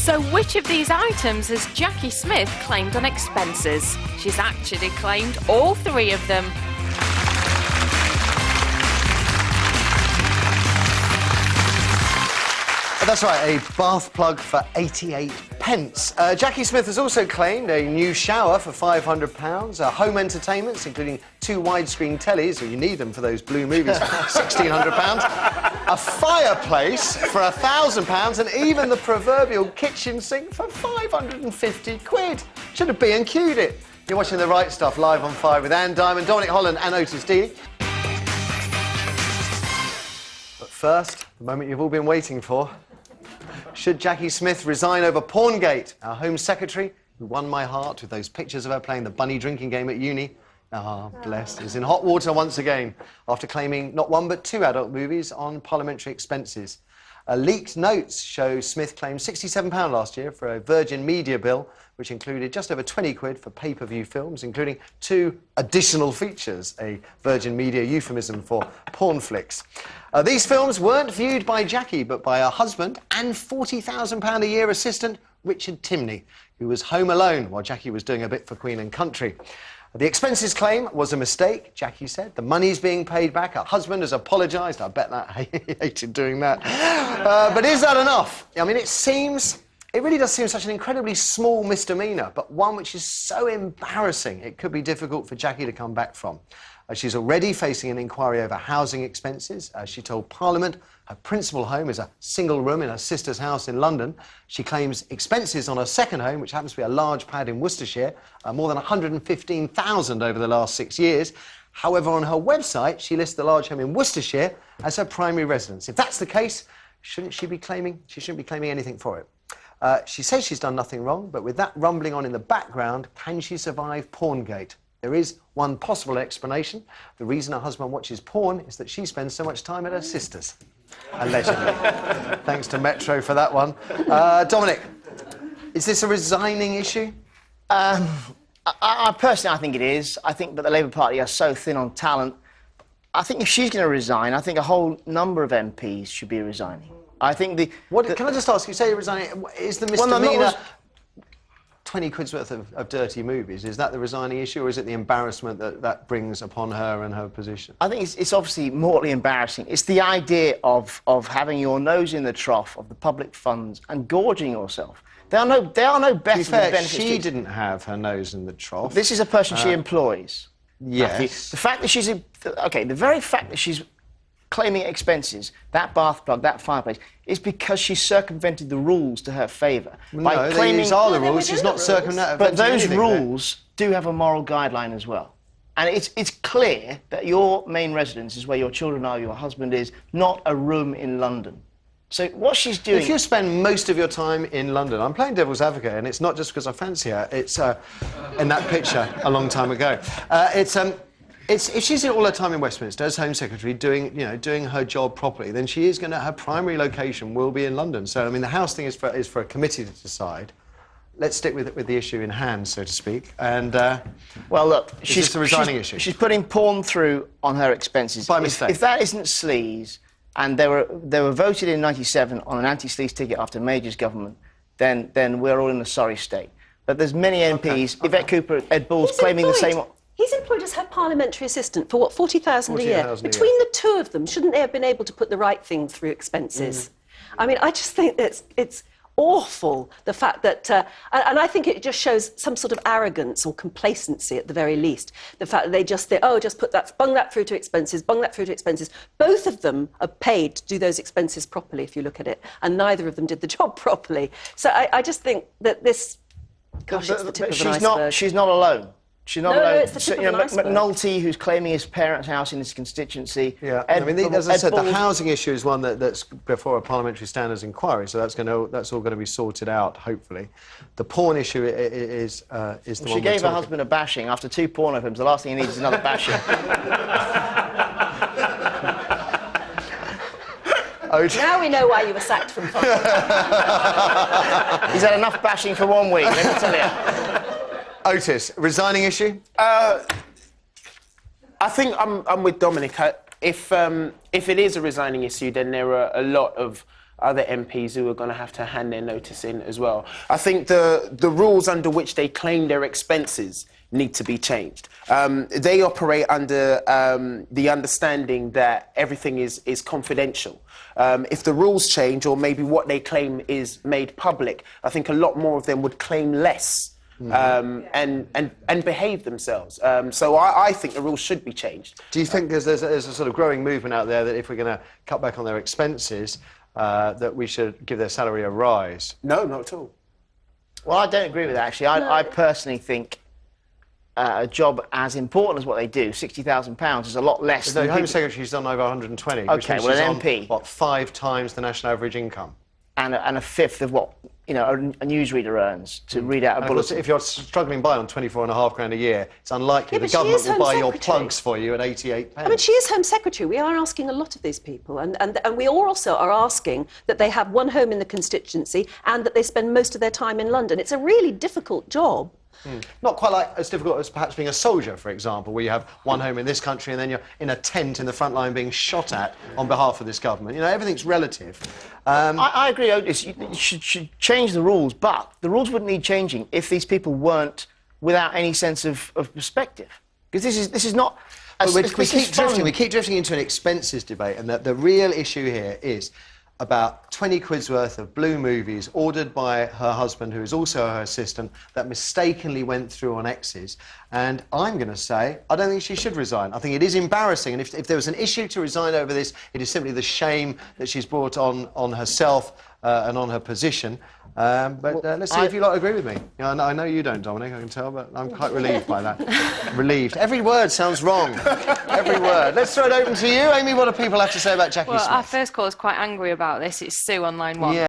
So which of these items has Jacqui Smith claimed on expenses? She's actually claimed all three of them. That's right, a bath plug for 88 pence. Jacqui Smith has also claimed a new shower for £500, home entertainments, including 2 widescreen tellies, you need them for those blue movies, for £1,600, a fireplace for £1,000, and even the proverbial kitchen sink for 550 quid. Should have B&Q'd it. You're watching The Right Stuff live on 5 with Anne Diamond, Dominic Holland and Otis Dealey. But first, the moment you've all been waiting for. Should Jacqui Smith resign over Porngate? Our Home Secretary, who won my heart with those pictures of her playing the bunny drinking game at uni, bless, is in hot water once again after claiming not 1 but 2 adult movies on parliamentary expenses. Leaked notes show Smith claimed £67 last year for a Virgin Media bill, which included just over 20 quid for pay-per-view films, including 2 additional features, a Virgin Media euphemism for porn flicks. These films weren't viewed by Jacqui, but by her husband and £40,000 a year assistant, Richard Timney, who was home alone while Jacqui was doing a bit for Queen and Country. The expenses claim was a mistake, Jacqui said. The money's being paid back. Her husband has apologised. I bet that he hated doing that. But is that enough? I mean, it really does seem such an incredibly small misdemeanour, but one which is so embarrassing it could be difficult for Jacqui to come back from. She's already facing an inquiry over housing expenses. She told Parliament her principal home is a single room in her sister's house in London. She claims expenses on her second home, which happens to be a large pad in Worcestershire, more than £115,000 over the last 6 years. However, on her website, she lists the large home in Worcestershire as her primary residence. If that's the case, she shouldn't be claiming anything for it. She says she's done nothing wrong, but with that rumbling on in the background, can she survive Porngate? There is one possible explanation. The reason her husband watches porn is that she spends so much time at her sister's. Allegedly. Thanks to Metro for that one. Dominic, is this a resigning issue? Personally, I think it is. I think that the Labour Party are so thin on talent. I think if she's going to resign, I think a whole number of MPs should be resigning. I think Can I just ask, you say you're resigning, is the misdemeanour 20 quid's worth of dirty movies? Is that the resigning issue, or is it the embarrassment that brings upon her and her position? I think it's obviously mortally embarrassing. It's the idea of having your nose in the trough of the public funds and gorging yourself. There are no better benefits. She didn't have her nose in the trough. This is a person she employs. Yes. Matthew. The fact that she's... OK, the very fact that she's claiming expenses, that bath plug, that fireplace, is because she circumvented the rules to her favour. No, these are the rules. She's not circumventing But those anything, rules do have a moral guideline as well. And it's clear that your main residence is where your children are, your husband is, not a room in London. So what she's doing... If you spend most of your time in London... I'm playing devil's advocate, and it's not just because I fancy her. It's in that picture a long time ago. If she's all her time in Westminster as Home Secretary doing her job properly, then she is going to... Her primary location will be in London. So, I mean, the House thing is for a committee to decide. Let's stick with the issue in hand, so to speak. And, well, look... She's a resigning issue. She's putting porn through on her expenses. By mistake. If that isn't sleaze, and they were voted in '97 on an anti-sleaze ticket after Major's government, then we're all in a sorry state. But there's many MPs, Yvette Cooper, Ed Balls, claiming the same... He's employed as her parliamentary assistant for, what, £40,000 a year? Between the two of them, shouldn't they have been able to put the right thing through expenses? I mean, I just think that it's awful, the fact that... and I think it just shows some sort of arrogance or complacency at the very least. The fact that they just think, oh, just bung that through to expenses, bung that through to expenses. Both of them are paid to do those expenses properly, if you look at it, and neither of them did the job properly. So I just think that this... Gosh, it's the tip of an iceberg. She's not alone. She's not alone. No, it's the tip of an iceberg. McNulty, who's claiming his parents' house in his constituency. Yeah, I mean, as I said, the housing issue is one that's before a parliamentary standards inquiry, so that's all going to be sorted out, hopefully. The porn issue is the one. She gave her husband a bashing after 2 porno films. The last thing he needs is another bashing. Now we know why you were sacked from Fox. He's had enough bashing for 1 week, let me tell you. Otis, resigning issue? I think I'm with Dominic. If it is a resigning issue, then there are a lot of other MPs who are going to have to hand their notice in as well. I think the rules under which they claim their expenses need to be changed. They operate under the understanding that everything is confidential. If the rules change, or maybe what they claim is made public, I think a lot more of them would claim less. And behave themselves. So I think the rules should be changed. Do you think there's a sort of growing movement out there that if we're going to cut back on their expenses, that we should give their salary a rise? No, not at all. Well, I don't agree with that, actually. I personally think a job as important as what they do, £60,000, is a lot less than... The Home Secretary's done over 120, OK, which means well, she's an on, MP... what, 5 times the national average income? And a fifth of what, you know, a newsreader earns to read out a bulletin. If you're struggling by on £24.5 a year, it's unlikely the government will buy your plugs for you at 88 pence. I mean, she is Home Secretary. We are asking a lot of these people. And we also are asking that they have one home in the constituency and that they spend most of their time in London. It's a really difficult job. Not quite like as difficult as perhaps being a soldier, for example, where you have one home in this country and then you're in a tent in the front line being shot at on behalf of this government. You know, everything's relative. I agree, Otis. You should change the rules, but the rules wouldn't need changing if these people weren't without any sense of perspective. Because this is not... We keep drifting into an expenses debate, and the real issue here is about 20 quid's worth of blue movies ordered by her husband, who is also her assistant, that mistakenly went through on X's. And I'm going to say, I don't think she should resign. I think it is embarrassing, and if there was an issue to resign over this, it is simply the shame that she's brought on herself and on her position. Let's see if you lot agree with me. Yeah, I know you don't, Dominic, I can tell, but I'm quite relieved by that. Relieved. Every word sounds wrong. Every word. Let's throw it open to you. Amy, what do people have to say about Jacqui Smith? Well, our first call is quite angry about this. It's Sue on line 1. Yeah.